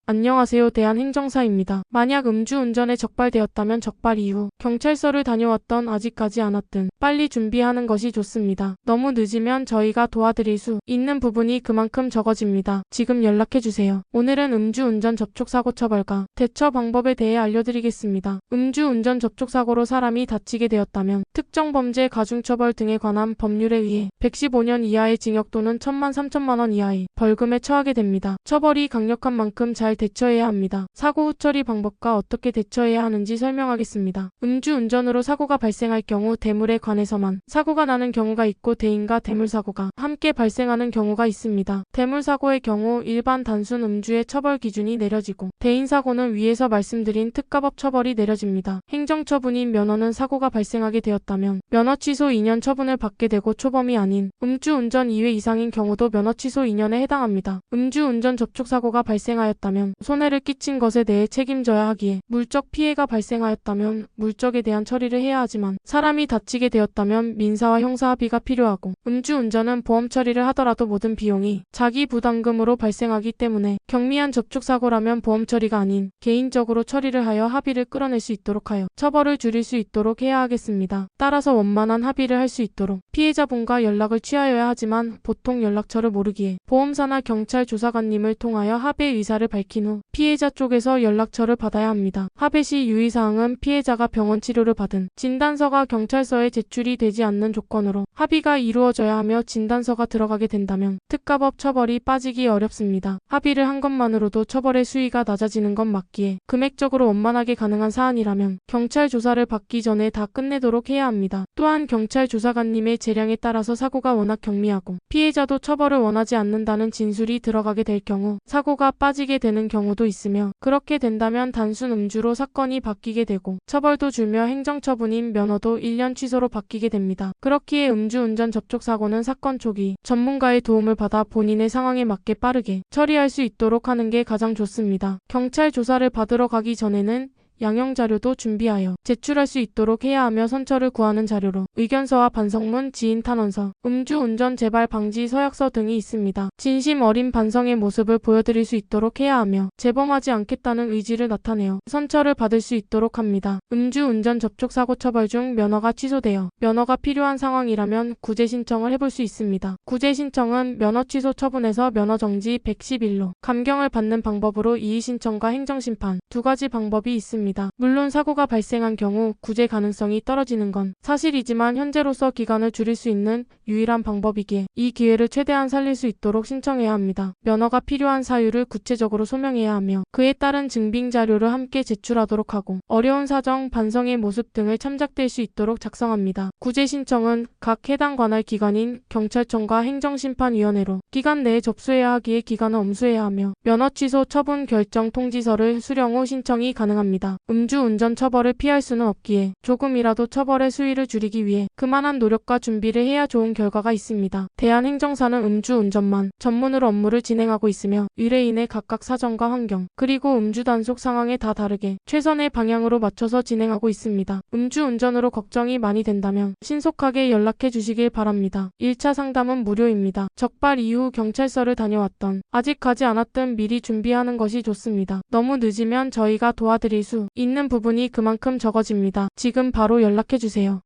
안녕하세요. 대한행정사입니다. 만약 음주운전에 적발되었다면 적발 이후 경찰서를 다녀왔던 아직까지 않았든 빨리 준비하는 것이 좋습니다. 너무 늦으면 저희가 도와드릴 수 있는 부분이 그만큼 적어집니다. 지금 연락해주세요. 오늘은 음주운전 접촉사고 처벌과 대처 방법에 대해 알려드리겠습니다. 음주운전 접촉사고로 사람이 다치게 되었다면 특정범죄 가중처벌 등에 관한 법률에 의해 115년 이하의 징역 또는 1,000만 3천만 원 이하의 벌금에 처하게 됩니다. 처벌이 강력한 만큼 잘 대처해야 합니다. 사고 후 처리 방법과 어떻게 대처해야 하는지 설명하겠습니다. 음주운전으로 사고가 발생할 경우 대물에 관해서만 사고가 나는 경우가 있고 대인과 대물사고가 함께 발생하는 경우가 있습니다. 대물사고의 경우 일반 단순 음주의 처벌 기준이 내려지고 대인사고는 위에서 말씀드린 특가법 처벌이 내려집니다. 행정처분인 면허는 사고가 발생하게 되었다면 면허 취소 2년 처분을 받게 되고 초범이 아닌 음주운전 2회 이상인 경우도 면허 취소 2년에 해당합니다. 음주운전 접촉사고가 발생하였다면 손해를 끼친 것에 대해 책임져야 하기에 물적 피해가 발생하였다면 물적에 대한 처리를 해야 하지만 사람이 다치게 되었다면 민사와 형사 합의가 필요하고 음주운전은 보험 처리를 하더라도 모든 비용이 자기 부담금으로 발생하기 때문에 경미한 접촉사고라면 보험 처리가 아닌 개인적으로 처리를 하여 합의를 끌어낼 수 있도록 하여 처벌을 줄일 수 있도록 해야 하겠습니다. 따라서 원만한 합의를 할 수 있도록 피해자분과 연락을 취하여야 하지만 보통 연락처를 모르기에 보험사나 경찰 조사관님을 통하여 합의 의사를 밝힌 후 피해자 쪽에서 연락처를 받아야 합니다. 합의 시 유의사항은 피해자가 병원 치료를 받은 진단서가 경찰서에 제출이 되지 않는 조건으로 합의가 이루어져야 하며 진단서가 들어가게 된다면 특가법 처벌이 빠지기 어렵습니다. 합의를 한 것만으로도 처벌의 수위가 낮아지는 건 맞기에 금액적으로 원만하게 가능한 사안이라면 경찰 조사를 받기 전에 다 끝내도록 해야 합니다. 또한 경찰 조사관님의 재량에 따라서 사고가 워낙 경미하고 피해자도 처벌을 원하지 않는다는 진술이 들어가게 될 경우 사고가 빠지게 되는 경우도 있으며 그렇게 된다면 단순 음주로 사건이 바뀌게 되고 처벌도 줄며 행정처분인 면허도 1년 취소로 바뀌게 됩니다. 그렇기에 음주운전 접촉사고는 사건 초기 전문가의 도움을 받아 본인의 상황에 맞게 빠르게 처리할 수 있도록 하는 게 가장 좋습니다. 경찰 조사를 받으러 가기 전에는 양형 자료도 준비하여 제출할 수 있도록 해야 하며 선처를 구하는 자료로 의견서와 반성문, 지인 탄원서, 음주운전 재발 방지 서약서 등이 있습니다. 진심 어린 반성의 모습을 보여드릴 수 있도록 해야 하며 재범하지 않겠다는 의지를 나타내어 선처를 받을 수 있도록 합니다. 음주운전 접촉사고 처벌 중 면허가 취소되어 면허가 필요한 상황이라면 구제 신청을 해볼 수 있습니다. 구제 신청은 면허 취소 처분에서 면허 정지 110일로 감경을 받는 방법으로 이의 신청과 행정심판 두 가지 방법이 있습니다. 물론 사고가 발생한 경우 구제 가능성이 떨어지는 건 사실이지만 현재로서 기간을 줄일 수 있는 유일한 방법이기에 이 기회를 최대한 살릴 수 있도록 신청해야 합니다. 면허가 필요한 사유를 구체적으로 소명해야 하며 그에 따른 증빙 자료를 함께 제출하도록 하고 어려운 사정, 반성의 모습 등을 참작될 수 있도록 작성합니다. 구제 신청은 각 해당 관할 기관인 경찰청과 행정심판위원회로 기간 내에 접수해야 하기에 기간을 엄수해야 하며 면허 취소 처분 결정 통지서를 수령 후 신청이 가능합니다. 음주운전 처벌을 피할 수는 없기에 조금이라도 처벌의 수위를 줄이기 위해 그만한 노력과 준비를 해야 좋은 결과가 있습니다. 대한행정사는 음주운전만 전문으로 업무를 진행하고 있으며 의뢰인의 각각 사정과 환경 그리고 음주 단속 상황에 다 다르게 최선의 방향으로 맞춰서 진행하고 있습니다. 음주운전으로 걱정이 많이 된다면 신속하게 연락해 주시길 바랍니다. 1차 상담은 무료입니다. 적발 이후 경찰서를 다녀왔던 아직 가지 않았든 미리 준비하는 것이 좋습니다. 너무 늦으면 저희가 도와드릴 수 있는 부분이 그만큼 적어집니다. 지금 바로 연락해주세요.